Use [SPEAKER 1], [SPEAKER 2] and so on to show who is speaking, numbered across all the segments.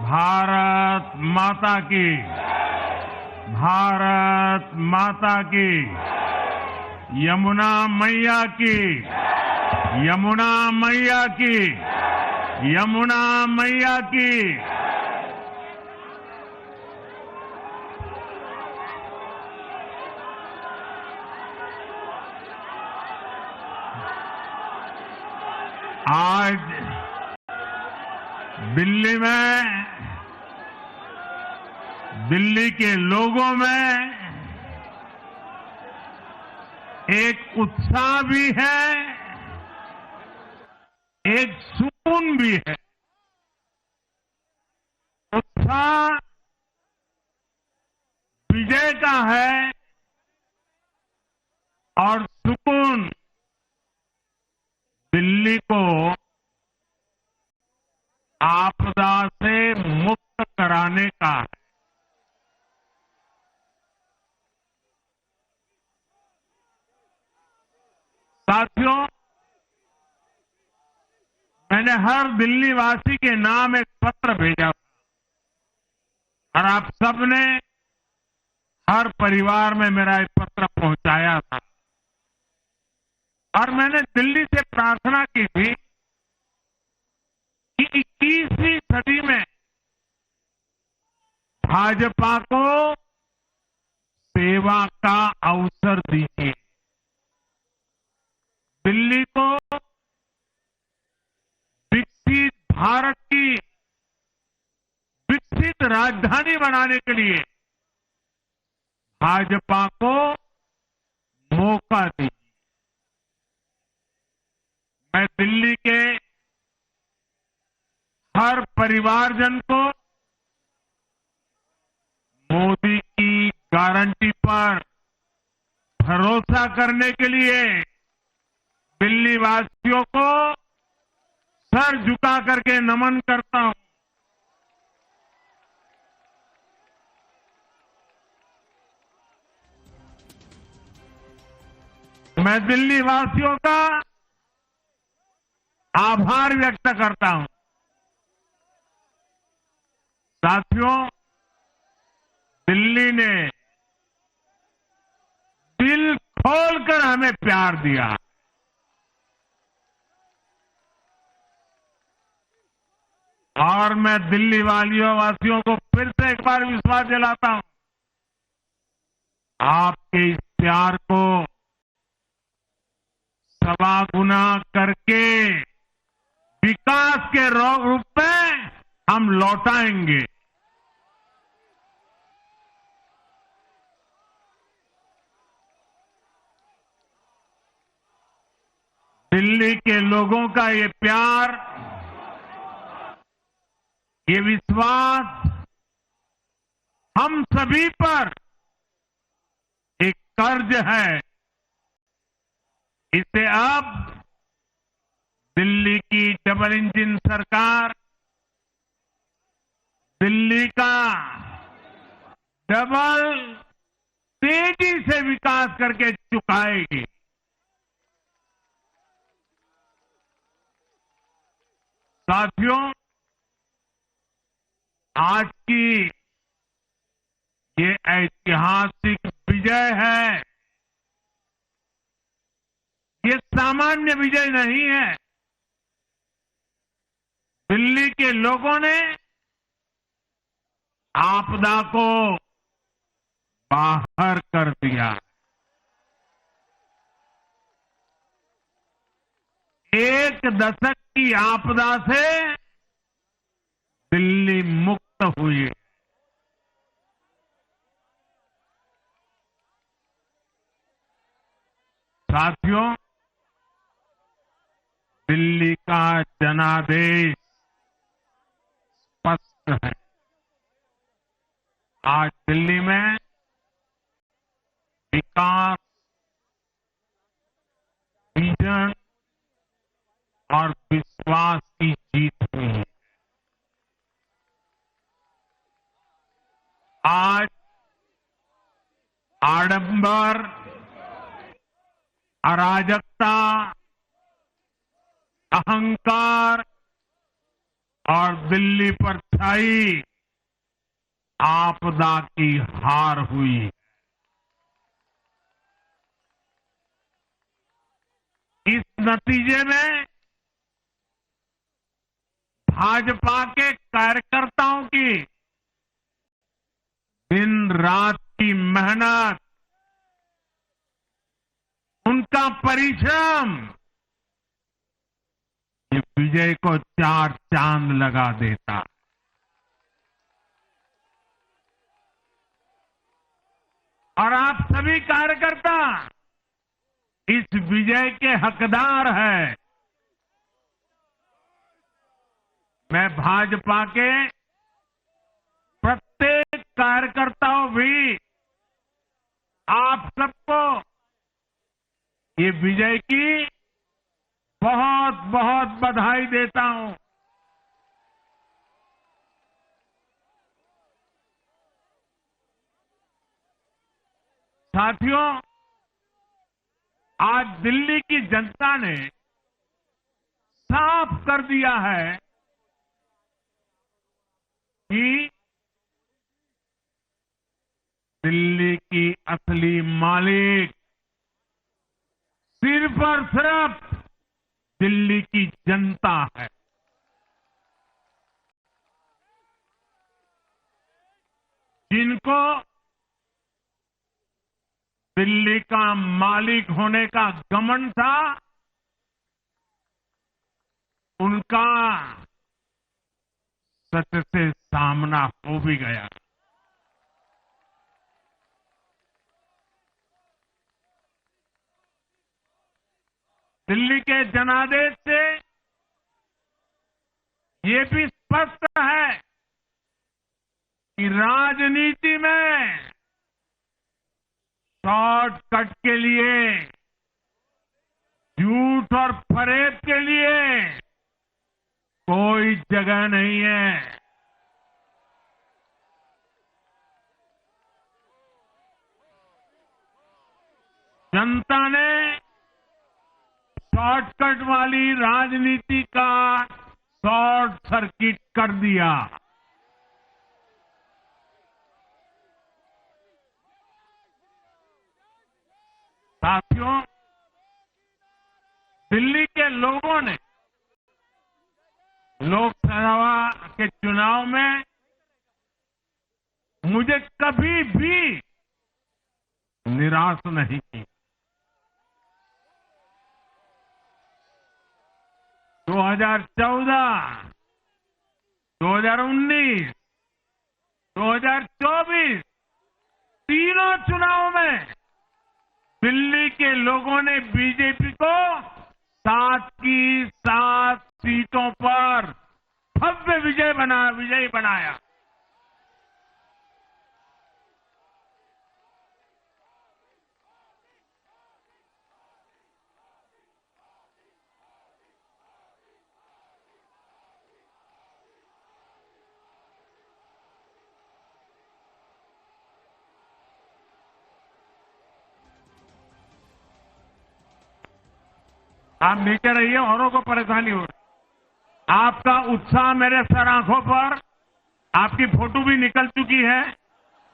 [SPEAKER 1] भारत माता की, भारत माता की, यमुना मैया की, यमुना मैया की, यमुना मैया की। आज दिल्ली में, दिल्ली के लोगों में एक उत्साह भी है, एक सुकून भी है। उत्साह विजय का है और सुकून दिल्ली को आपदा से मुक्त कराने का है। साथियों, मैंने हर दिल्ली वासी के नाम एक पत्र भेजा था और आप सबने हर परिवार में मेरा एक पत्र पहुंचाया था और मैंने दिल्ली से प्रार्थना की थी कि 21वीं सदी में भाजपा को सेवा का अवसर दीजिए, दिल्ली को विकसित भारत की विकसित राजधानी बनाने के लिए भाजपा को मौका दीजिए। मैं दिल्ली के हर परिवारजन को मोदी की गारंटी पर भरोसा करने के लिए दिल्ली वासियों को सर झुका करके नमन करता हूं। मैं दिल्ली वासियों का आभार व्यक्त करता हूं। साथियों, दिल्ली ने दिल खोलकर हमें प्यार दिया और मैं दिल्ली वासियों को फिर से एक बार विश्वास दिलाता हूं, आपके इस प्यार को सवा गुना करके विकास के रूप में हम लौटाएंगे। दिल्ली के लोगों का ये प्यार, ये विश्वास हम सभी पर एक कर्ज है। इसे अब दिल्ली की डबल इंजन सरकार दिल्ली का डबल तेजी से विकास करके चुकाएगी। साथियों, आज की ये ऐतिहासिक विजय है, ये सामान्य विजय नहीं है। दिल्ली के लोगों ने आपदा को बाहर कर दिया। एक दशक की आपदा से दिल्ली मुक्त हुई। साथियों, दिल्ली का जनादेश स्पष्ट है। आज दिल्ली में विकास, विजन और विश्वास की जीत हुई है। आज आडंबर, अराजकता, अहंकार और दिल्ली पर छाई आपदा की हार हुई। इस नतीजे में भाजपा के कार्यकर्ताओं की दिन रात की मेहनत, उनका परिश्रम ये विजय को चार चांद लगा देता। और आप सभी कार्यकर्ता इस विजय के हकदार हैं। मैं भाजपा के प्रत्येक कार्यकर्ताओं भी आप सबको ये विजय की बहुत बहुत बधाई देता हूं। साथियों, आज दिल्ली की जनता ने साफ कर दिया है कि दिल्ली की असली मालिक सिर्फ और सिर्फ दिल्ली की जनता है। जिनको दिल्ली का मालिक होने का घमंड था, उनका सच से सामना हो भी गया। दिल्ली के जनादेश से ये भी स्पष्ट है कि राजनीति में शॉर्टकट के लिए, झूठ और फरेब के लिए कोई जगह नहीं है। जनता ने शॉर्टकट वाली राजनीति का शॉर्ट सर्किट कर दिया। साथियों, दिल्ली के लोगों ने लोकसभा के चुनाव में मुझे कभी भी निराश नहीं की। 2014, 2019, 2024 तीनों चुनाव में दिल्ली के लोगों ने बीजेपी को 7 की 7 सीटों पर भव्य विजयी बनाया। आप नीचे रहिए, औरों को परेशानी हो रही। आपका उत्साह मेरे सर आंखों पर, आपकी फोटो भी निकल चुकी है,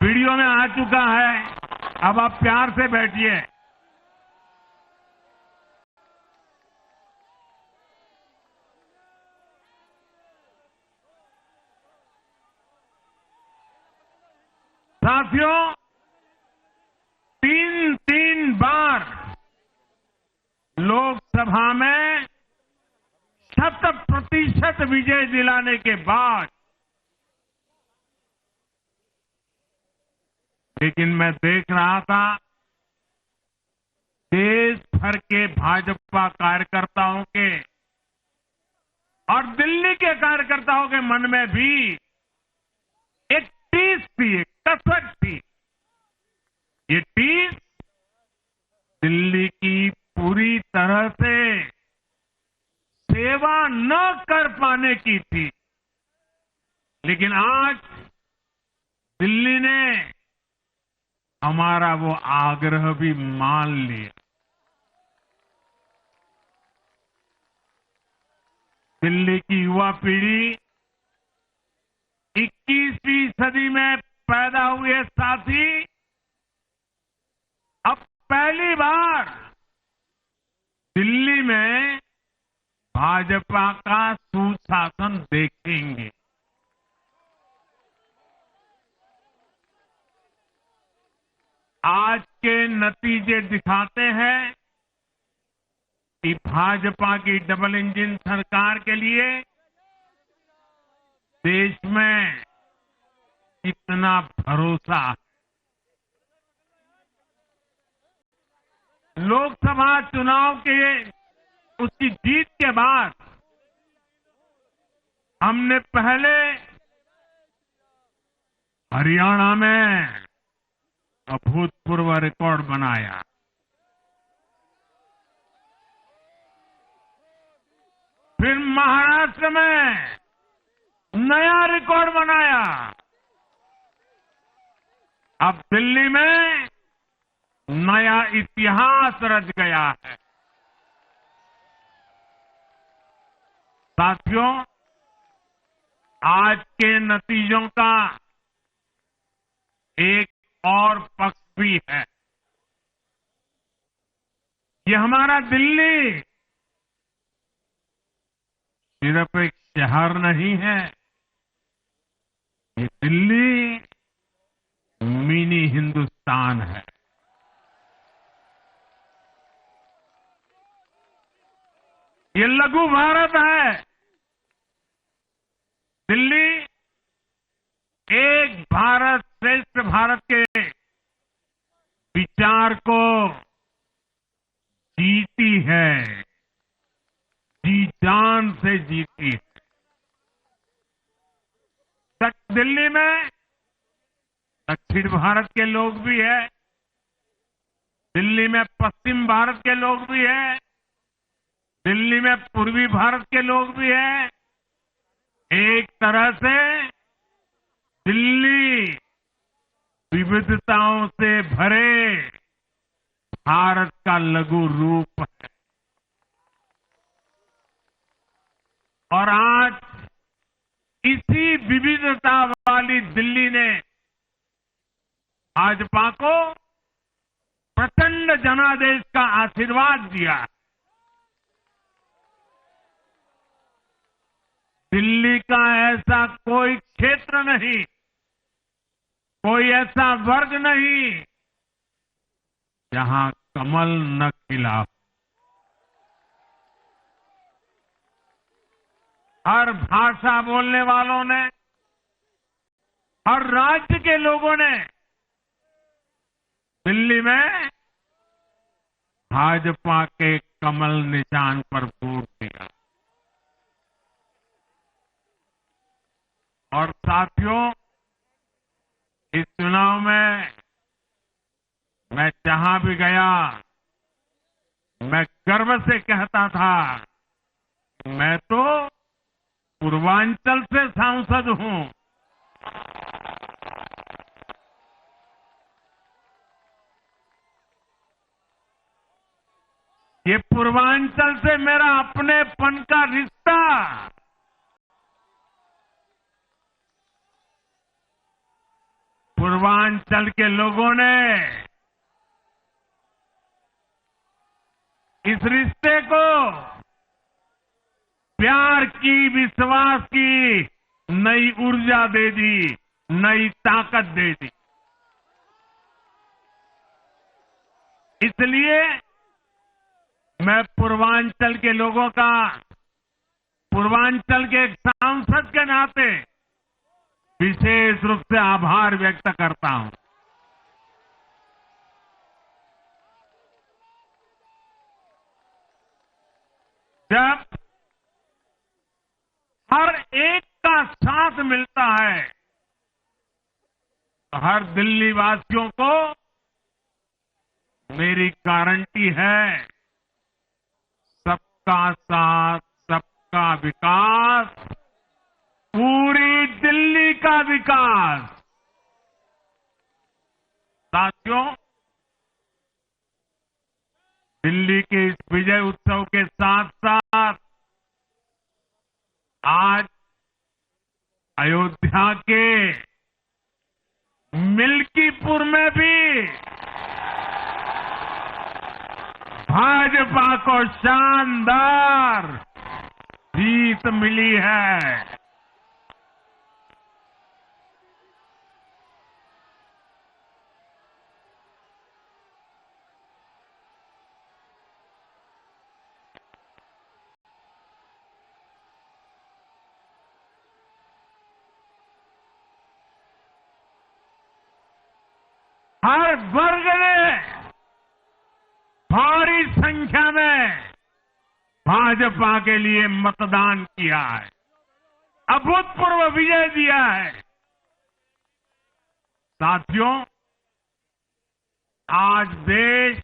[SPEAKER 1] वीडियो में आ चुका है। अब आप प्यार से बैठिए। साथियों, 3 बार लोकसभा में 100% विजय दिलाने के बाद, लेकिन मैं देख रहा था देश भर के भाजपा कार्यकर्ताओं के और दिल्ली के कार्यकर्ताओं के मन में भी एक टीस थी, एक कसक थी। ये टीस दिल्ली की पूरी तरह से सेवा न कर पाने की थी। लेकिन आज दिल्ली ने हमारा वो आग्रह भी मान लिया। दिल्ली की युवा पीढ़ी 21वीं सदी में पैदा हुए साथी अब पहली बार दिल्ली में भाजपा का सुशासन देखेंगे। आज के नतीजे दिखाते हैं कि भाजपा की डबल इंजन सरकार के लिए देश में कितना भरोसा है। लोकसभा चुनाव के उसकी जीत के बाद हमने पहले हरियाणा में अभूतपूर्व रिकॉर्ड बनाया, फिर महाराष्ट्र में नया रिकॉर्ड बनाया, अब दिल्ली में नया इतिहास रच गया है। साथियों, आज के नतीजों का एक और पक्ष भी है। ये हमारा दिल्ली सिर्फ एक शहर नहीं है, ये दिल्ली मिनी हिंदुस्तान है। ये लघु भारत है। दिल्ली एक भारत श्रेष्ठ भारत के विचार को जीती है, जी जान से जीती है। दिल्ली में दक्षिण भारत के लोग भी हैं, दिल्ली में पश्चिम भारत के लोग भी हैं, दिल्ली में पूर्वी भारत के लोग भी हैं। एक तरह से दिल्ली विविधताओं से भरे भारत का लघु रूप है। और आज इसी विविधता वाली दिल्ली ने भाजपा को प्रचंड जनादेश का आशीर्वाद दिया। दिल्ली का ऐसा कोई क्षेत्र नहीं, कोई ऐसा वर्ग नहीं जहां कमल न खिला हो। हर भाषा बोलने वालों ने, हर राज्य के लोगों ने दिल्ली में भाजपा के कमल निशान पर वोट दिया। और साथियों, इस चुनाव में मैं जहां भी गया, मैं गर्व से कहता था, मैं तो पूर्वांचल से सांसद हूं। ये पूर्वांचल से मेरा अपनेपन का रिश्ता, पूर्वांचल के लोगों ने इस रिश्ते को प्यार की, विश्वास की नई ऊर्जा दे दी, नई ताकत दे दी। इसलिए मैं पूर्वांचल के लोगों का, पूर्वांचल के एक सांसद के नाते विशेष रूप से आभार व्यक्त करता हूं। जब हर एक का साथ मिलता है तो हर दिल्ली वासियों को मेरी गारंटी है, सबका साथ, सबका विकास, पूरी दिल्ली का विकास। साथियों, दिल्ली के इस विजय उत्सव के साथ साथ आज अयोध्या के मिल्कीपुर में भी भाजपा को शानदार जीत मिली है। हर वर्ग ने भारी संख्या में भाजपा के लिए मतदान किया है, अभूतपूर्व विजय दिया है। साथियों, आज देश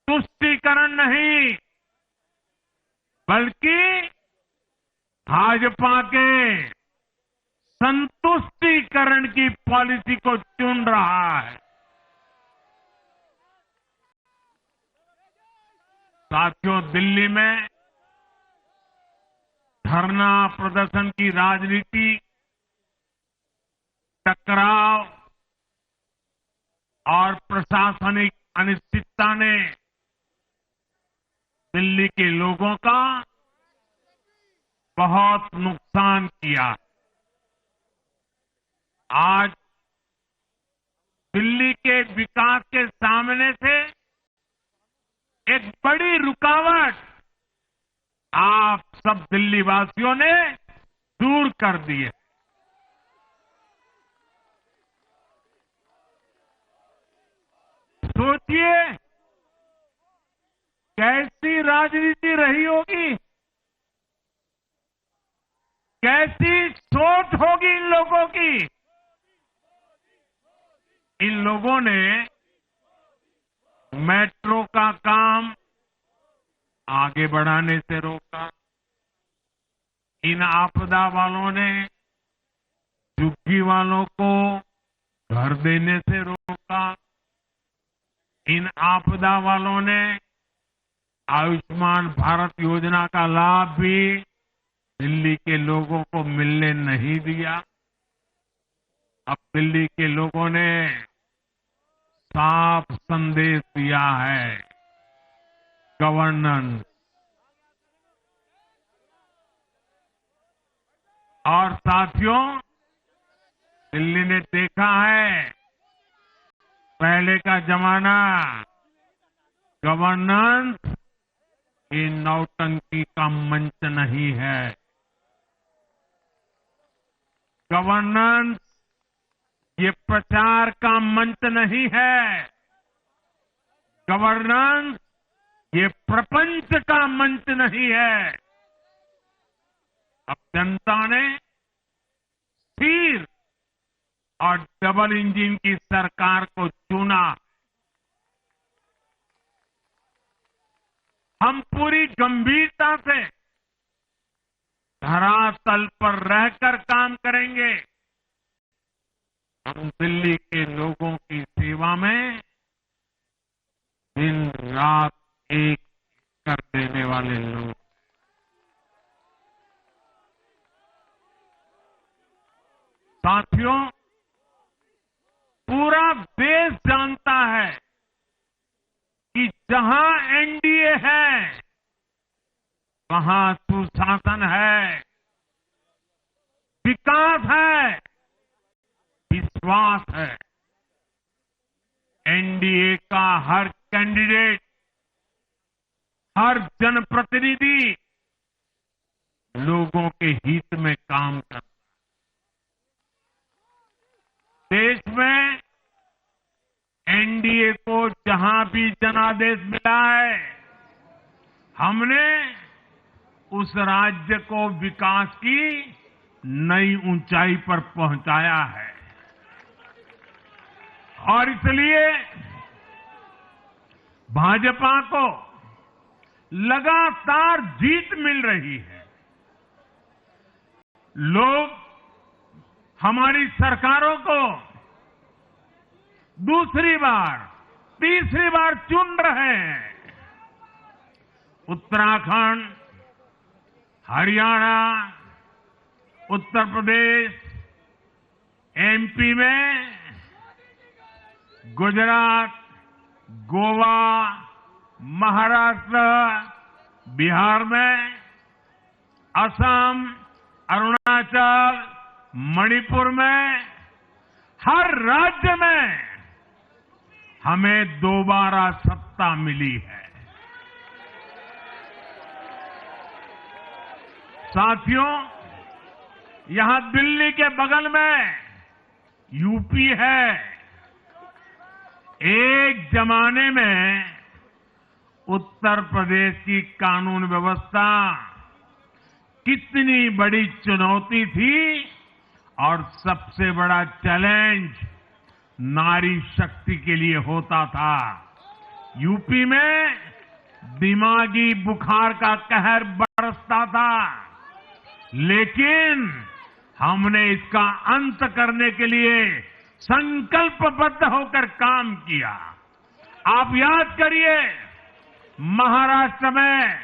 [SPEAKER 1] तुष्टीकरण नहीं बल्कि भाजपा के संतुष्टीकरण की पॉलिसी को चुन रहा है। साथियों, दिल्ली में धरना प्रदर्शन की राजनीति, टकराव और प्रशासनिक अनिश्चितता ने दिल्ली के लोगों का बहुत नुकसान किया। आज दिल्ली के विकास के सामने से एक बड़ी रुकावट आप सब दिल्ली वासियों ने दूर कर दी है। सोचिए कैसी राजनीति रही होगी, कैसी सोच होगी इन लोगों की। इन लोगों ने मेट्रो का काम आगे बढ़ाने से रोका। इन आपदा वालों ने झुग्गी वालों को घर देने से रोका। इन आपदा वालों ने आयुष्मान भारत योजना का लाभ भी दिल्ली के लोगों को मिलने नहीं दिया। अब दिल्ली के लोगों ने साफ संदेश दिया है, गवर्नेंस। और साथियों, दिल्ली ने देखा है पहले का जमाना, गवर्नेंस ये नौटंकी का मंच नहीं है। गवर्नेंस ये प्रचार का मंच नहीं है। गवर्नेंस ये प्रपंच का मंच नहीं है। अब जनता ने स्थिर और डबल इंजन की सरकार को चुना। हम पूरी गंभीरता से धरातल पर रहकर काम करेंगे। हम दिल्ली के लोगों की सेवा में दिन रात एक कर देने वाले लोग। साथियों, पूरा देश जानता है कि जहां एनडीए है वहां सुशासन है, विकास है, विश्वास है। एनडीए का हर कैंडिडेट, हर जनप्रतिनिधि लोगों के हित में काम करता है। देश में एनडीए को जहां भी जनादेश मिला है, हमने उस राज्य को विकास की नई ऊंचाई पर पहुंचाया है। और इसलिए भाजपा को लगातार जीत मिल रही है। लोग हमारी सरकारों को दूसरी बार, तीसरी बार चुन रहे हैं। उत्तराखंड, हरियाणा, उत्तर प्रदेश, एमपी में, गुजरात, गोवा, महाराष्ट्र, बिहार में, असम, अरुणाचल, मणिपुर में, हर राज्य में हमें दोबारा सत्ता मिली है। साथियों, यहां दिल्ली के बगल में यूपी है। एक जमाने में उत्तर प्रदेश की कानून व्यवस्था कितनी बड़ी चुनौती थी और सबसे बड़ा चैलेंज नारी शक्ति के लिए होता था। यूपी में दिमागी बुखार का कहर बरसता था, लेकिन हमने इसका अंत करने के लिए संकल्पबद्ध होकर काम किया। आप याद करिए, महाराष्ट्र में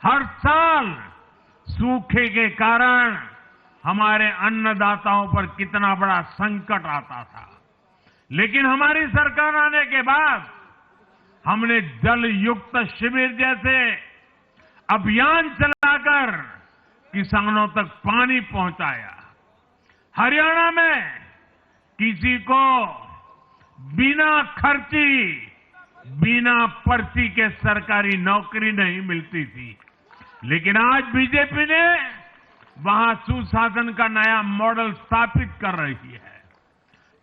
[SPEAKER 1] हर साल सूखे के कारण हमारे अन्नदाताओं पर कितना बड़ा संकट आता था, लेकिन हमारी सरकार आने के बाद हमने जल युक्त शिविर जैसे अभियान चलाकर किसानों तक पानी पहुंचाया। हरियाणा में किसी को बिना खर्ची, बिना पर्ची के सरकारी नौकरी नहीं मिलती थी, लेकिन आज बीजेपी ने वहां सुशासन का नया मॉडल स्थापित कर रही है।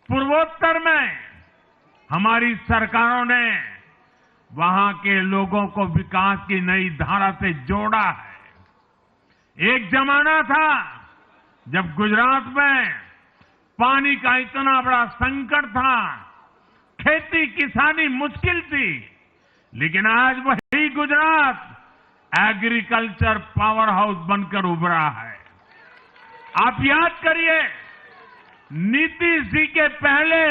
[SPEAKER 1] पूर्वोत्तर में हमारी सरकारों ने वहां के लोगों को विकास की नई धारा से जोड़ा है। एक जमाना था जब गुजरात में पानी का इतना बड़ा संकट था, खेती किसानी मुश्किल थी, लेकिन आज वही गुजरात एग्रीकल्चर पावर हाउस बनकर उभरा है। आप याद करिए, नीतीश जी के पहले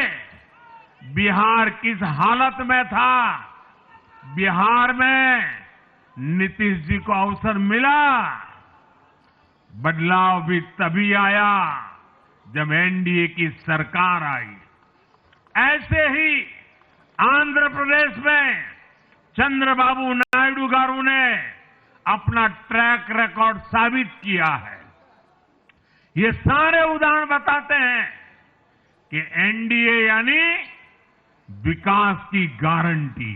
[SPEAKER 1] बिहार किस हालत में था। बिहार में नीतीश जी को अवसर मिला। बदलाव भी तभी आया जब एनडीए की सरकार आई। ऐसे ही आंध्र प्रदेश में चंद्रबाबू नायडू गारू ने अपना ट्रैक रिकॉर्ड साबित किया है। ये सारे उदाहरण बताते हैं कि एनडीए यानी विकास की गारंटी।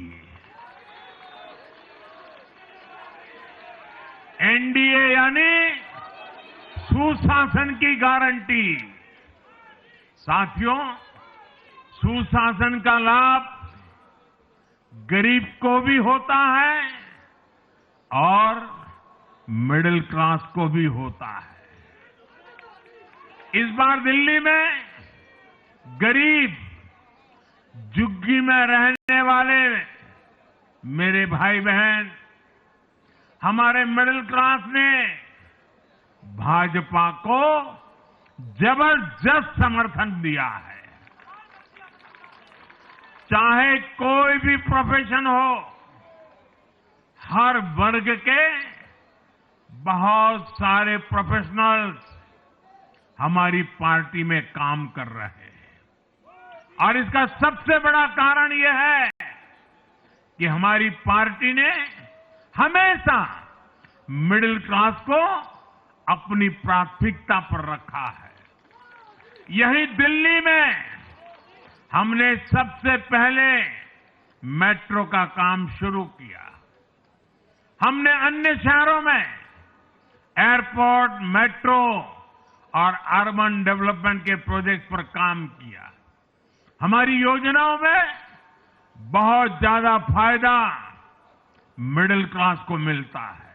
[SPEAKER 1] एनडीए यानी सुशासन की गारंटी। साथियों, सुशासन का लाभ गरीब को भी होता है और मिडिल क्लास को भी होता है। इस बार दिल्ली में गरीब, झुग्गी में रहने वाले मेरे भाई बहन, हमारे मिडिल क्लास ने भाजपा को जबरदस्त समर्थन दिया है। चाहे कोई भी प्रोफेशन हो, हर वर्ग के बहुत सारे प्रोफेशनल्स हमारी पार्टी में काम कर रहे हैं। और इसका सबसे बड़ा कारण यह है कि हमारी पार्टी ने हमेशा मिडिल क्लास को अपनी प्राथमिकता पर रखा है। यही दिल्ली में हमने सबसे पहले मेट्रो का काम शुरू किया। हमने अन्य शहरों में एयरपोर्ट, मेट्रो और अर्बन डेवलपमेंट के प्रोजेक्ट पर काम किया। हमारी योजनाओं में बहुत ज्यादा फायदा मिडिल क्लास को मिलता है।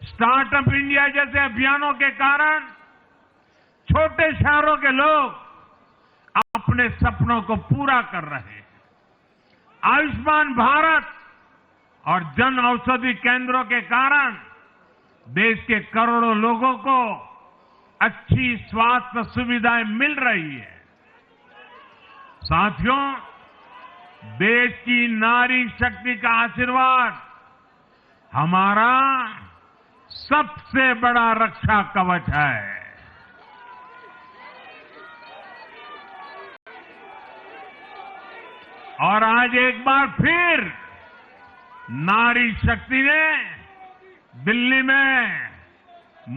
[SPEAKER 1] स्टार्टअप इंडिया जैसे अभियानों के कारण छोटे शहरों के लोग अपने सपनों को पूरा कर रहे हैं। आयुष्मान भारत और जन औषधि केंद्रों के कारण देश के करोड़ों लोगों को अच्छी स्वास्थ्य सुविधाएं मिल रही है। साथियों, देश की नारी शक्ति का आशीर्वाद हमारा सबसे बड़ा रक्षा कवच है। और आज एक बार फिर नारी शक्ति ने दिल्ली में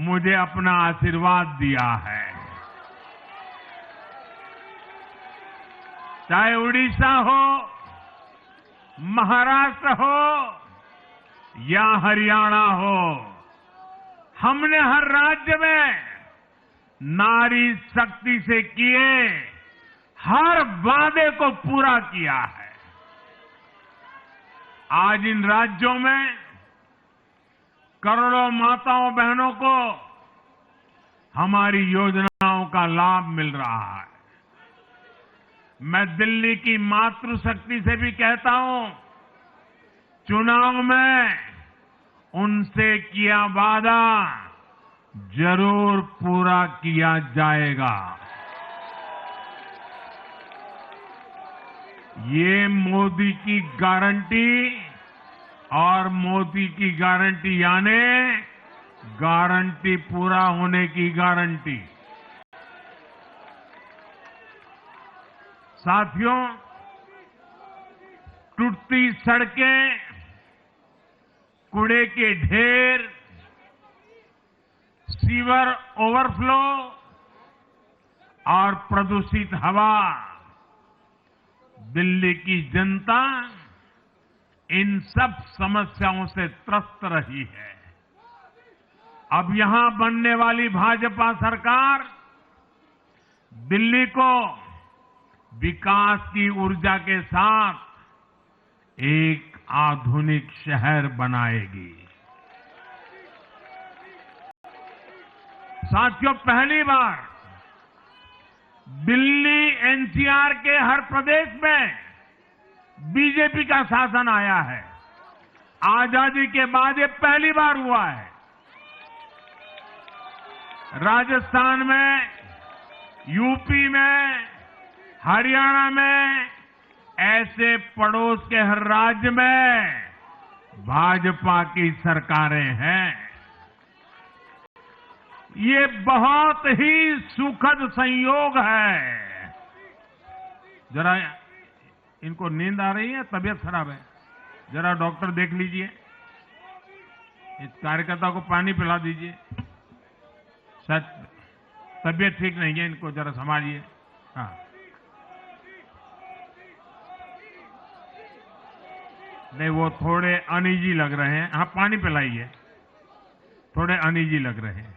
[SPEAKER 1] मुझे अपना आशीर्वाद दिया है। चाहे उड़ीसा हो, महाराष्ट्र हो या हरियाणा हो, हमने हर राज्य में नारी शक्ति से किए हर वादे को पूरा किया है। आज इन राज्यों में करोड़ों माताओं बहनों को हमारी योजनाओं का लाभ मिल रहा है। मैं दिल्ली की मातृशक्ति से भी कहता हूं, चुनाव में उनसे किया वादा जरूर पूरा किया जाएगा। ये मोदी की गारंटी और मोदी की गारंटी यानी गारंटी पूरा होने की गारंटी। साथियों, टूटती सड़कें, कूड़े के ढेर, सीवर ओवरफ्लो और प्रदूषित हवा, दिल्ली की जनता इन सब समस्याओं से त्रस्त रही है। अब यहां बनने वाली भाजपा सरकार दिल्ली को विकास की ऊर्जा के साथ एक आधुनिक शहर बनाएगी। साथियों, पहली बार दिल्ली एनसीआर के हर प्रदेश में बीजेपी का शासन आया है। आजादी के बाद ये पहली बार हुआ है। राजस्थान में, यूपी में, हरियाणा में, ऐसे पड़ोस के हर राज्य में भाजपा की सरकारें हैं। ये बहुत ही सुखद संयोग है। जरा इनको नींद आ रही है, तबीयत खराब है, जरा डॉक्टर देख लीजिए। इस कार्यकर्ता को पानी पिला दीजिए, शायद तबीयत ठीक नहीं है, इनको जरा संभालिए। हाँ, नहीं, वो थोड़े अनईजी लग रहे हैं। हाँ, पानी पिलाइए, थोड़े अनईजी लग रहे हैं।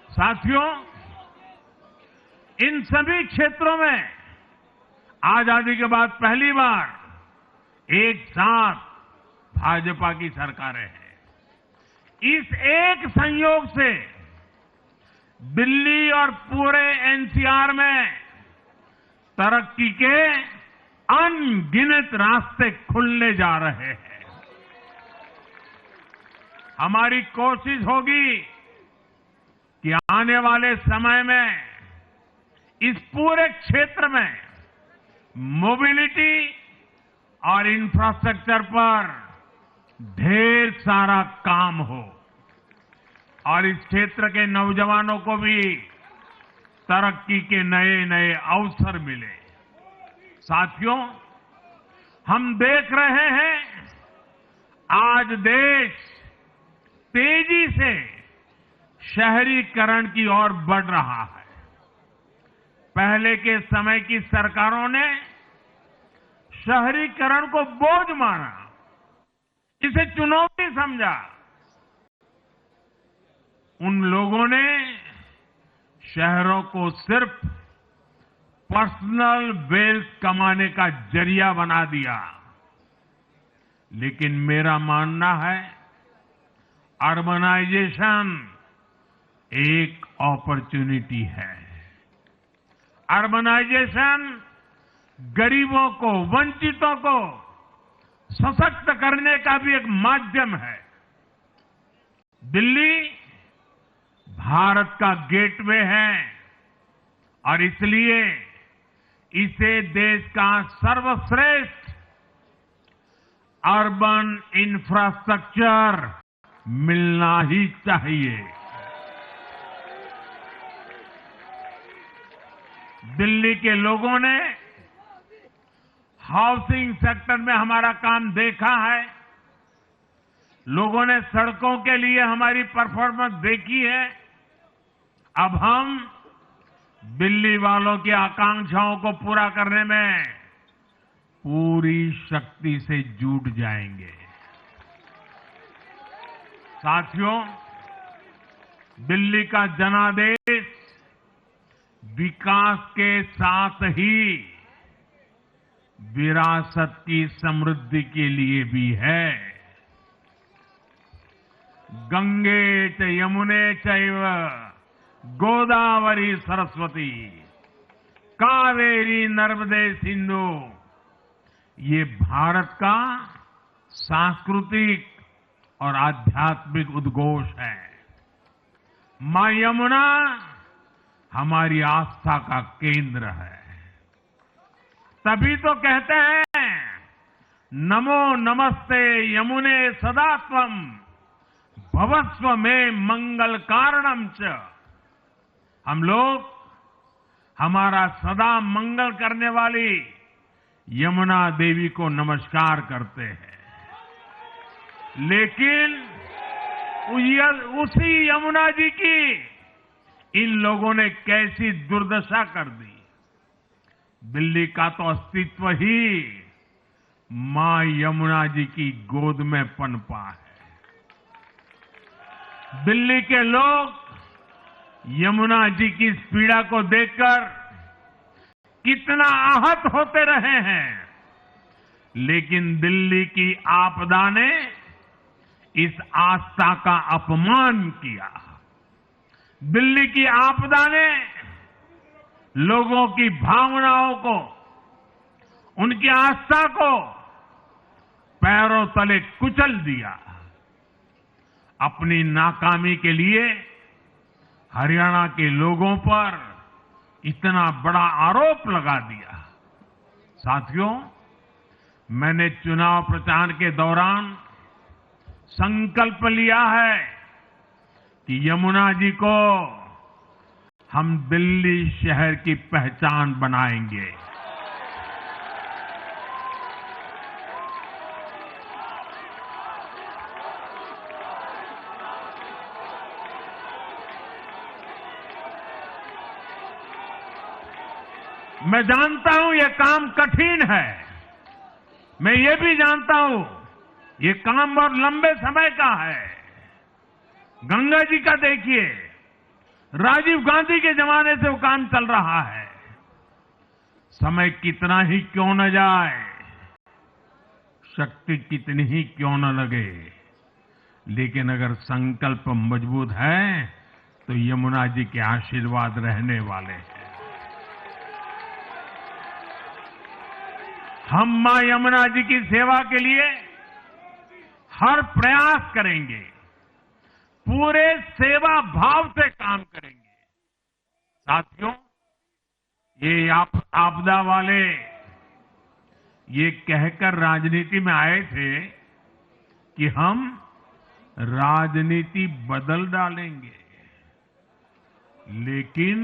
[SPEAKER 1] साथियों, इन सभी क्षेत्रों में आजादी के बाद पहली बार एक साथ भाजपा की सरकारें हैं। इस एक संयोग से दिल्ली और पूरे एनसीआर में तरक्की के अनगिनत रास्ते खुलने जा रहे हैं। हमारी कोशिश होगी कि आने वाले समय में इस पूरे क्षेत्र में मोबिलिटी और इंफ्रास्ट्रक्चर पर ढेर सारा काम हो और इस क्षेत्र के नौजवानों को भी तरक्की के नए नए अवसर मिले। साथियों, हम देख रहे हैं आज देश तेजी से शहरीकरण की ओर बढ़ रहा है। पहले के समय की सरकारों ने शहरीकरण को बोझ माना, इसे चुनौती समझा। उन लोगों ने शहरों को सिर्फ पर्सनल वेल्थ कमाने का जरिया बना दिया। लेकिन मेरा मानना है, अर्बनाइजेशन एक अपॉर्चुनिटी है। अर्बनाइजेशन गरीबों को, वंचितों को सशक्त करने का भी एक माध्यम है। दिल्ली भारत का गेटवे है और इसलिए इसे देश का सर्वश्रेष्ठ अर्बन इंफ्रास्ट्रक्चर मिलना ही चाहिए। दिल्ली के लोगों ने हाउसिंग सेक्टर में हमारा काम देखा है। लोगों ने सड़कों के लिए हमारी परफॉर्मेंस देखी है। अब हम दिल्ली वालों की आकांक्षाओं को पूरा करने में पूरी शक्ति से जुट जाएंगे। साथियों, दिल्ली का जनादेश विकास के साथ ही विरासत की समृद्धि के लिए भी है। गंगे च यमुने चैव गोदावरी सरस्वती कावेरी नर्मदे सिंधु, ये भारत का सांस्कृतिक और आध्यात्मिक उद्घोष है। मां यमुना हमारी आस्था का केंद्र है। तभी तो कहते हैं नमो नमस्ते यमुने सदा त्वं भवस्व में मंगल कारणम च। हम लोग हमारा सदा मंगल करने वाली यमुना देवी को नमस्कार करते हैं। लेकिन उसी यमुना जी की इन लोगों ने कैसी दुर्दशा कर दी। दिल्ली का तो अस्तित्व ही मां यमुना जी की गोद में पनपा है। दिल्ली के लोग यमुना जी की इस पीड़ा को देखकर कितना आहत होते रहे हैं, लेकिन दिल्ली की आपदा ने इस आस्था का अपमान किया। दिल्ली की आपदा ने लोगों की भावनाओं को, उनकी आस्था को पैरों तले कुचल दिया। अपनी नाकामी के लिए हरियाणा के लोगों पर इतना बड़ा आरोप लगा दिया। साथियों, मैंने चुनाव प्रचार के दौरान संकल्प लिया है कि यमुना जी को हम दिल्ली शहर की पहचान बनाएंगे। मैं जानता हूं ये काम कठिन है। मैं ये भी जानता हूं ये काम बहुत लंबे समय का है। गंगा जी का देखिए, राजीव गांधी के जमाने से वो काम चल रहा है। समय कितना ही क्यों न जाए, शक्ति कितनी ही क्यों न लगे, लेकिन अगर संकल्प मजबूत है तो यमुना जी के आशीर्वाद रहने वाले हैं। हम मां यमुना जी की सेवा के लिए हर प्रयास करेंगे, पूरे सेवा भाव से काम करेंगे। साथियों, ये आपदा वाले ये कहकर राजनीति में आए थे कि हम राजनीति बदल डालेंगे, लेकिन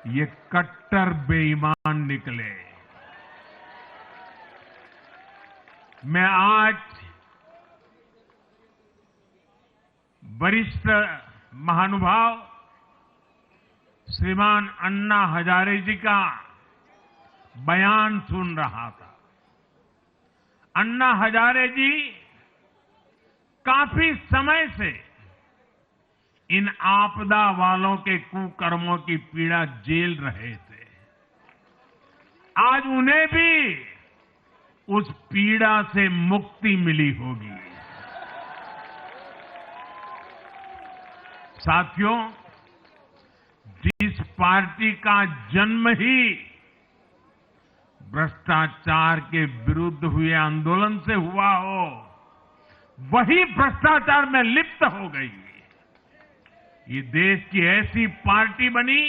[SPEAKER 1] ये कट्टर बेईमान निकले। मैं आज वरिष्ठ महानुभाव श्रीमान अन्ना हजारे जी का बयान सुन रहा था। अन्ना हजारे जी काफी समय से इन आपदा वालों के कुकर्मों की पीड़ा झेल रहे थे। आज उन्हें भी उस पीड़ा से मुक्ति मिली होगी। साथियों, जिस पार्टी का जन्म ही भ्रष्टाचार के विरुद्ध हुए आंदोलन से हुआ हो, वही भ्रष्टाचार में लिप्त हो गई। ये देश की ऐसी पार्टी बनी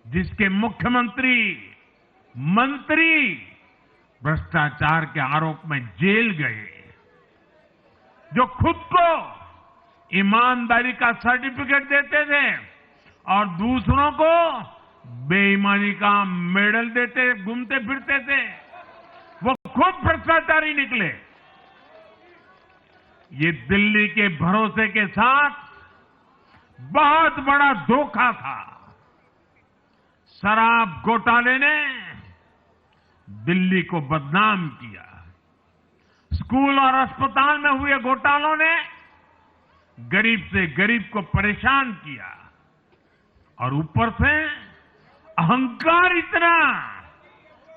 [SPEAKER 1] जिसके मुख्यमंत्री, मंत्री भ्रष्टाचार के आरोप में जेल गए, जो खुद को ईमानदारी का सर्टिफिकेट देते थे और दूसरों को बेईमानी का मेडल देते घूमते फिरते थे, वो खुद भ्रष्टाचारी निकले। ये दिल्ली के भरोसे के साथ बहुत बड़ा धोखा था। शराब घोटाले ने दिल्ली को बदनाम किया। स्कूल और अस्पताल में हुए घोटालों ने गरीब से गरीब को परेशान किया और ऊपर से अहंकार इतना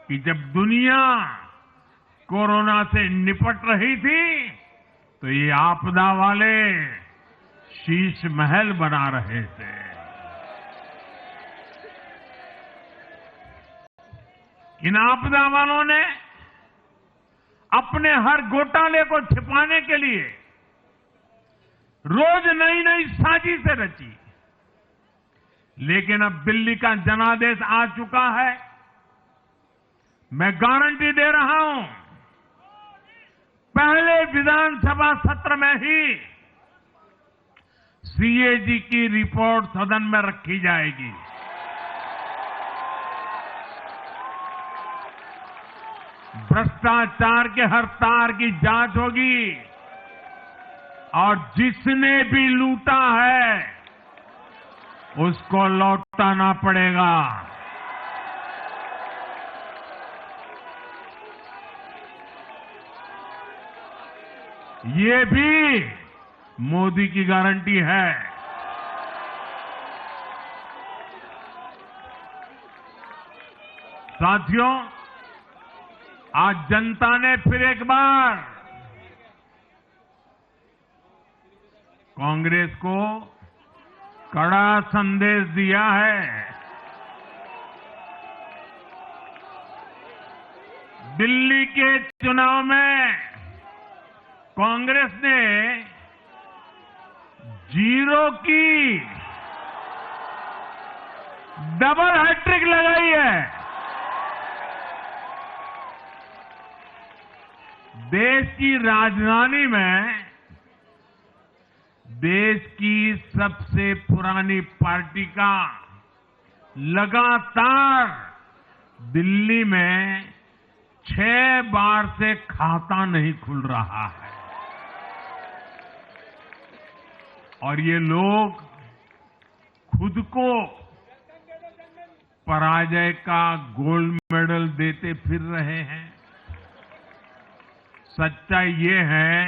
[SPEAKER 1] कि जब दुनिया कोरोना से निपट रही थी तो ये आपदा वाले शीश महल बना रहे थे। इन आपदा वालों ने अपने हर घोटाले को छिपाने के लिए रोज नई नई साजिशें रची। लेकिन अब दिल्ली का जनादेश आ चुका है। मैं गारंटी दे रहा हूं, पहले विधानसभा सत्र में ही सीएजी की रिपोर्ट सदन में रखी जाएगी। भ्रष्टाचार के हर तार की जांच होगी और जिसने भी लूटा है उसको लौटाना पड़ेगा। ये भी मोदी की गारंटी है। साथियों, आज जनता ने फिर एक बार कांग्रेस को कड़ा संदेश दिया है। दिल्ली के चुनाव में कांग्रेस ने जीरो की डबल हैट्रिक लगाई है। देश की राजधानी में देश की सबसे पुरानी पार्टी का लगातार दिल्ली में 6 बार से खाता नहीं खुल रहा है और ये लोग खुद को पराजय का गोल्ड मेडल देते फिर रहे हैं। सच्चाई ये है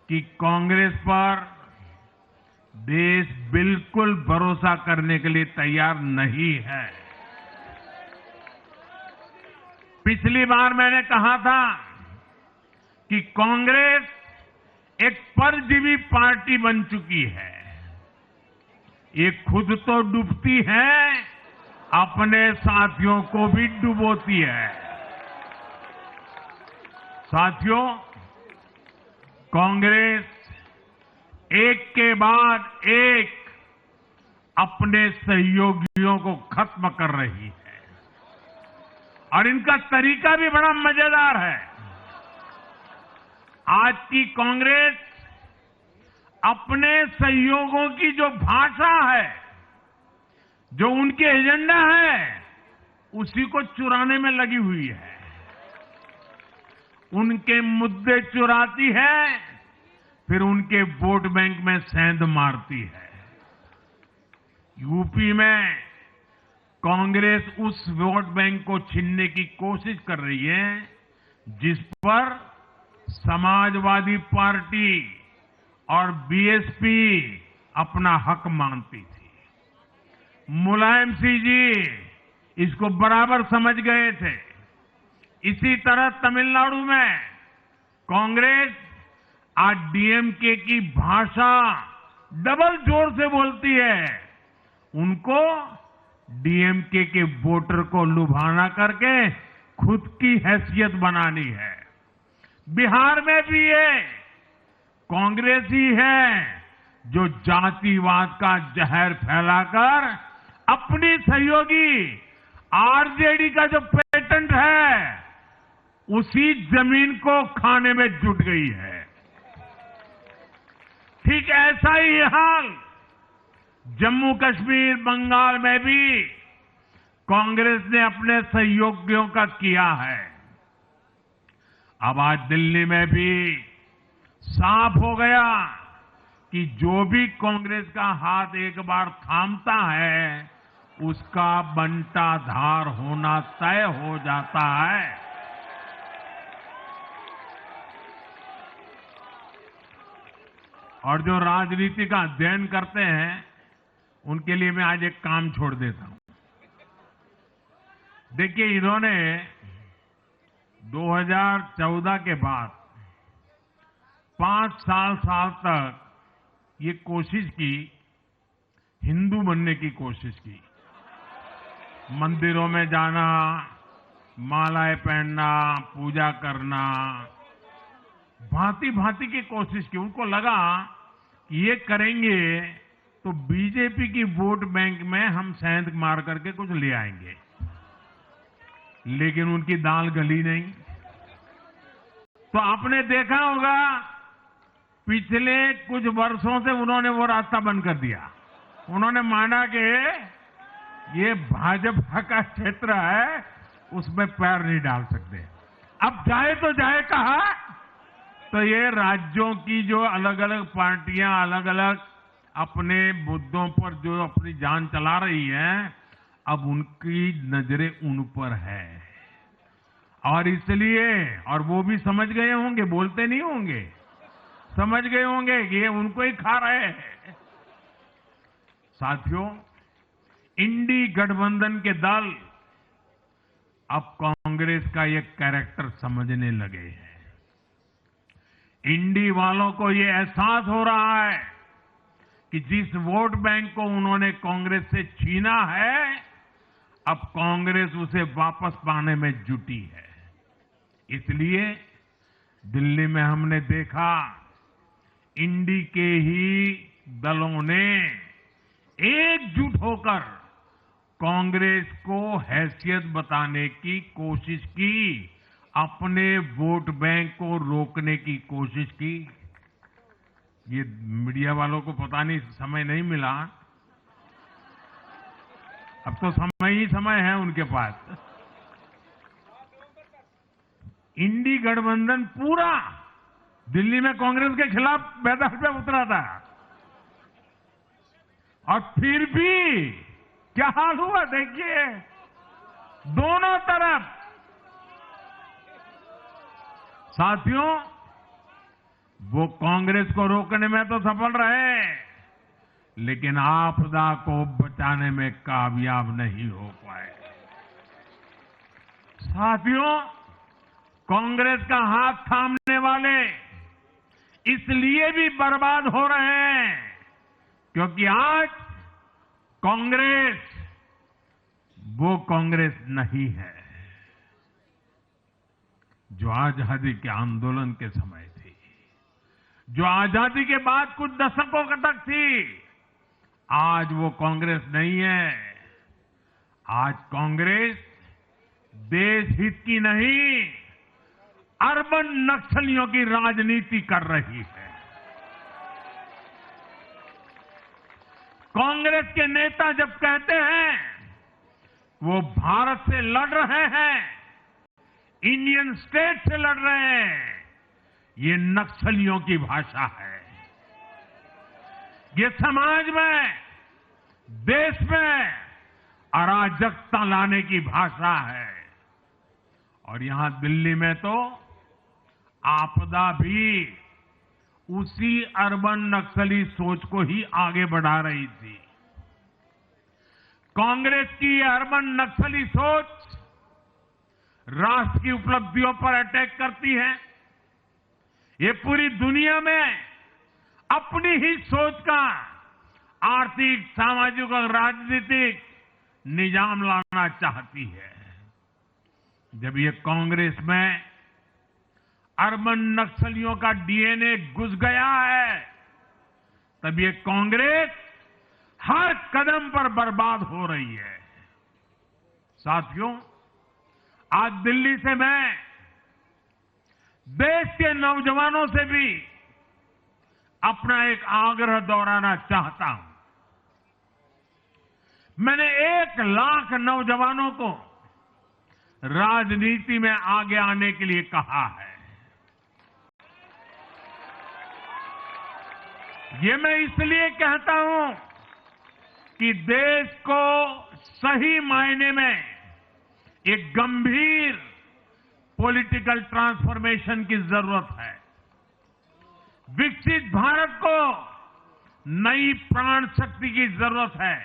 [SPEAKER 1] कि कांग्रेस पर देश बिल्कुल भरोसा करने के लिए तैयार नहीं है। पिछली बार मैंने कहा था कि कांग्रेस एक परजीवी पार्टी बन चुकी है। ये खुद तो डूबती है, अपने साथियों को भी डुबोती है। साथियों, कांग्रेस एक के बाद एक अपने सहयोगियों को खत्म कर रही है और इनका तरीका भी बड़ा मजेदार है। आज की कांग्रेस अपने सहयोगियों की जो भाषा है, जो उनके एजेंडा है, उसी को चुराने में लगी हुई है। उनके मुद्दे चुराती है, फिर उनके वोट बैंक में सेंध मारती है। यूपी में कांग्रेस उस वोट बैंक को छीनने की कोशिश कर रही है जिस पर समाजवादी पार्टी और बीएसपी अपना हक मानती थी। मुलायम सिंह जी इसको बराबर समझ गए थे। इसी तरह तमिलनाडु में कांग्रेस आज डीएमके की भाषा डबल जोर से बोलती है। उनको डीएमके के वोटर को लुभाना करके खुद की हैसियत बनानी है। बिहार में भी ये कांग्रेस ही है जो जातिवाद का जहर फैलाकर अपनी सहयोगी आरजेडी का जो पेटेंट है उसी जमीन को खाने में जुट गई है। ठीक ऐसा ही हाल जम्मू कश्मीर, बंगाल में भी कांग्रेस ने अपने सहयोगियों का किया है। अब आज दिल्ली में भी साफ हो गया कि जो भी कांग्रेस का हाथ एक बार थामता है उसका बंटाधार होना तय हो जाता है। और जो राजनीति का अध्ययन करते हैं उनके लिए मैं आज एक काम छोड़ देता हूं। देखिए, इन्होंने 2014 के बाद 5 साल तक ये कोशिश की, हिंदू बनने की कोशिश की। मंदिरों में जाना, मालाएं पहनना, पूजा करना, भांति भांति की कोशिश की। उनको लगा कि ये करेंगे तो बीजेपी की वोट बैंक में हम सेंध मार करके कुछ ले आएंगे, लेकिन उनकी दाल गली नहीं। तो आपने देखा होगा पिछले कुछ वर्षों से उन्होंने वो रास्ता बंद कर दिया। उन्होंने माना कि ये भाजपा का क्षेत्र है, उसमें पैर नहीं डाल सकते। अब जाए तो जाए कहा, तो ये राज्यों की जो अलग अलग पार्टियां अलग अलग अपने मुद्दों पर जो अपनी जान चला रही हैं, अब उनकी नजरें उन पर है। और इसलिए, और वो भी समझ गए होंगे, बोलते नहीं होंगे, समझ गए होंगे कि ये उनको ही खा रहे हैं। साथियों, इंडी गठबंधन के दल अब कांग्रेस का ये कैरेक्टर समझने लगे हैं। इंडी वालों को ये एहसास हो रहा है कि जिस वोट बैंक को उन्होंने कांग्रेस से छीना है, अब कांग्रेस उसे वापस पाने में जुटी है। इसलिए दिल्ली में हमने देखा, इंडी के ही दलों ने एकजुट होकर कांग्रेस को हैसियत बताने की कोशिश की, अपने वोट बैंक को रोकने की कोशिश की। ये मीडिया वालों को पता नहीं, समय नहीं मिला। अब तो समय ही समय है उनके पास। इंडी गठबंधन पूरा दिल्ली में कांग्रेस के खिलाफ मैदान पे उतरा था, और फिर भी क्या हाल हुआ देखिए, दोनों तरफ। साथियों, वो कांग्रेस को रोकने में तो सफल रहे, लेकिन आपदा को बचाने में कामयाब नहीं हो पाए। साथियों, कांग्रेस का हाथ थामने वाले इसलिए भी बर्बाद हो रहे हैं क्योंकि आज कांग्रेस वो कांग्रेस नहीं है जो आजादी के आंदोलन के समय थी, जो आजादी के बाद कुछ दशकों तक थी। आज वो कांग्रेस नहीं है। आज कांग्रेस देश हित की नहीं, अर्बन नक्सलियों की राजनीति कर रही है। कांग्रेस के नेता जब कहते हैं वो भारत से लड़ रहे हैं, इंडियन स्टेट से लड़ रहे हैं, ये नक्सलियों की भाषा है। ये समाज में, देश में अराजकता लाने की भाषा है। और यहां दिल्ली में तो आपदा भी उसी अर्बन नक्सली सोच को ही आगे बढ़ा रही थी। कांग्रेस की अर्बन नक्सली सोच राष्ट्र की उपलब्धियों पर अटैक करती है। ये पूरी दुनिया में अपनी ही सोच का आर्थिक, सामाजिक और राजनीतिक निजाम लाना चाहती है। जब ये कांग्रेस में अर्बन नक्सलियों का डीएनए घुस गया है, तब ये कांग्रेस हर कदम पर बर्बाद हो रही है। साथियों, आज दिल्ली से मैं देश के नौजवानों से भी अपना एक आग्रह दोहराना चाहता हूं। मैंने 1 लाख नौजवानों को राजनीति में आगे आने के लिए कहा है। ये मैं इसलिए कहता हूं कि देश को सही मायने में एक गंभीर पॉलिटिकल ट्रांसफॉर्मेशन की जरूरत है। विकसित भारत को नई प्राण शक्ति की जरूरत है।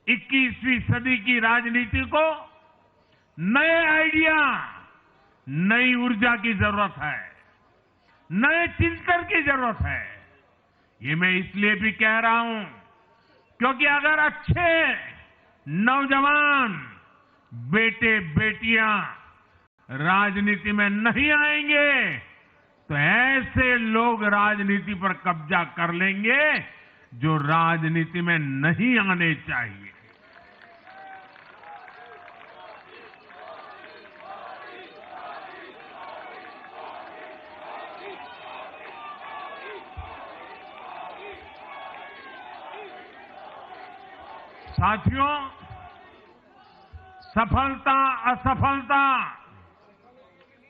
[SPEAKER 1] 21वीं सदी की राजनीति को नए आइडिया, नई ऊर्जा की जरूरत है, नए चिंतन की जरूरत है। ये मैं इसलिए भी कह रहा हूं क्योंकि अगर अच्छे नौजवान बेटे बेटियां राजनीति में नहीं आएंगे तो ऐसे लोग राजनीति पर कब्जा कर लेंगे जो राजनीति में नहीं आने चाहिए। साथियों, सफलता असफलता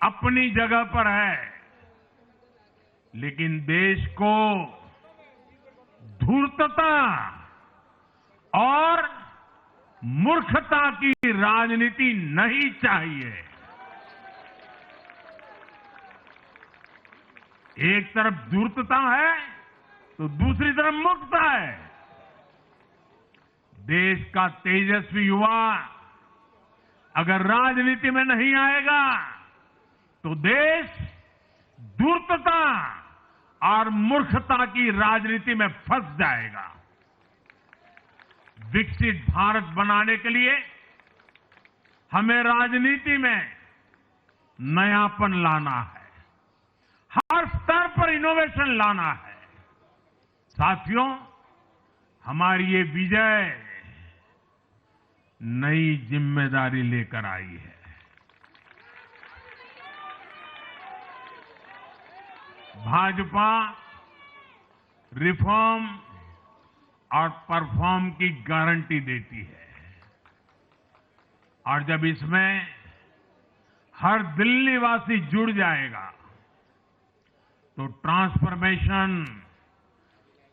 [SPEAKER 1] अपनी जगह पर है, लेकिन देश को धूर्तता और मूर्खता की राजनीति नहीं चाहिए। एक तरफ धूर्तता है तो दूसरी तरफ मूर्खता है। देश का तेजस्वी युवा अगर राजनीति में नहीं आएगा तो देश धूर्तता और मूर्खता की राजनीति में फंस जाएगा। विकसित भारत बनाने के लिए हमें राजनीति में नयापन लाना है, हर स्तर पर इनोवेशन लाना है। साथियों, हमारी ये विजय नई जिम्मेदारी लेकर आई है। भाजपा रिफॉर्म और परफॉर्म की गारंटी देती है और जब इसमें हर दिल्ली वासी जुड़ जाएगा तो ट्रांसफॉर्मेशन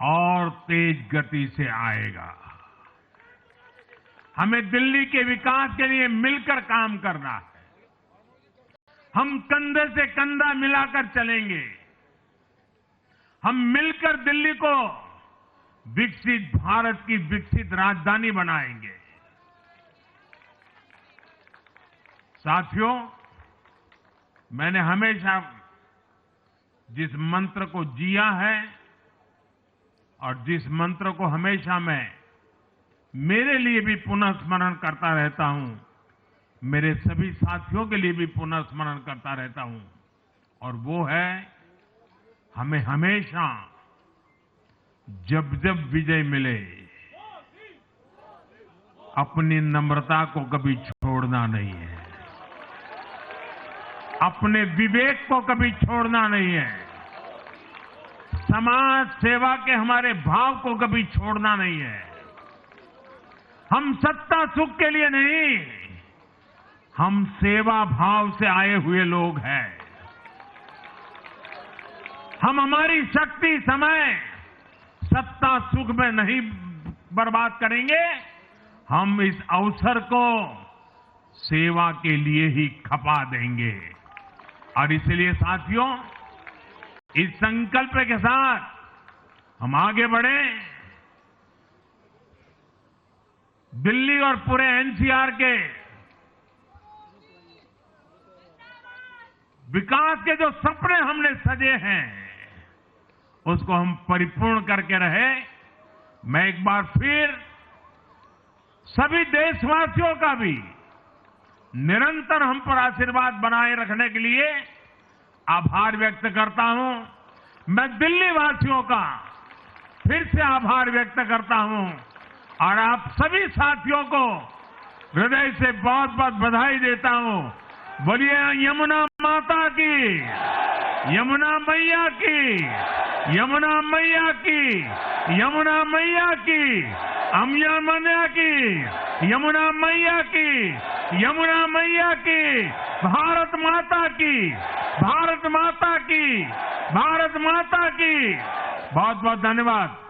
[SPEAKER 1] और तेज गति से आएगा। हमें दिल्ली के विकास के लिए मिलकर काम करना है। हम कंधे से कंधा मिलाकर चलेंगे। हम मिलकर दिल्ली को विकसित भारत की विकसित राजधानी बनाएंगे। साथियों, मैंने हमेशा जिस मंत्र को जिया है और जिस मंत्र को हमेशा मैं मेरे लिए भी पुनः स्मरण करता रहता हूं, मेरे सभी साथियों के लिए भी पुनः स्मरण करता रहता हूं, और वो है हमें हमेशा जब जब विजय मिले अपनी नम्रता को कभी छोड़ना नहीं है, अपने विवेक को कभी छोड़ना नहीं है, समाज सेवा के हमारे भाव को कभी छोड़ना नहीं है। हम सत्ता सुख के लिए नहीं, हम सेवा भाव से आए हुए लोग हैं। हम हमारी शक्ति समय सत्ता सुख में नहीं बर्बाद करेंगे, हम इस अवसर को सेवा के लिए ही खपा देंगे। और इसलिए साथियों, इस संकल्प के साथ हम आगे बढ़े। दिल्ली और पूरे एनसीआर के विकास के जो सपने हमने सजे हैं उसको हम परिपूर्ण करके रहे। मैं एक बार फिर सभी देशवासियों का भी निरंतर हम पर आशीर्वाद बनाए रखने के लिए आभार व्यक्त करता हूं। मैं दिल्ली वासियों का फिर से आभार व्यक्त करता हूं और आप सभी साथियों को हृदय से बहुत बहुत बधाई देता हूं। बोलिए यमुना माता की, यमुना मैया की, यमुना मैया की, यमुना मैया की, अम्बिया मैया की, यमुना मैया की, यमुना मैया की, भारत माता की, भारत माता की, भारत माता की। बहुत बहुत धन्यवाद।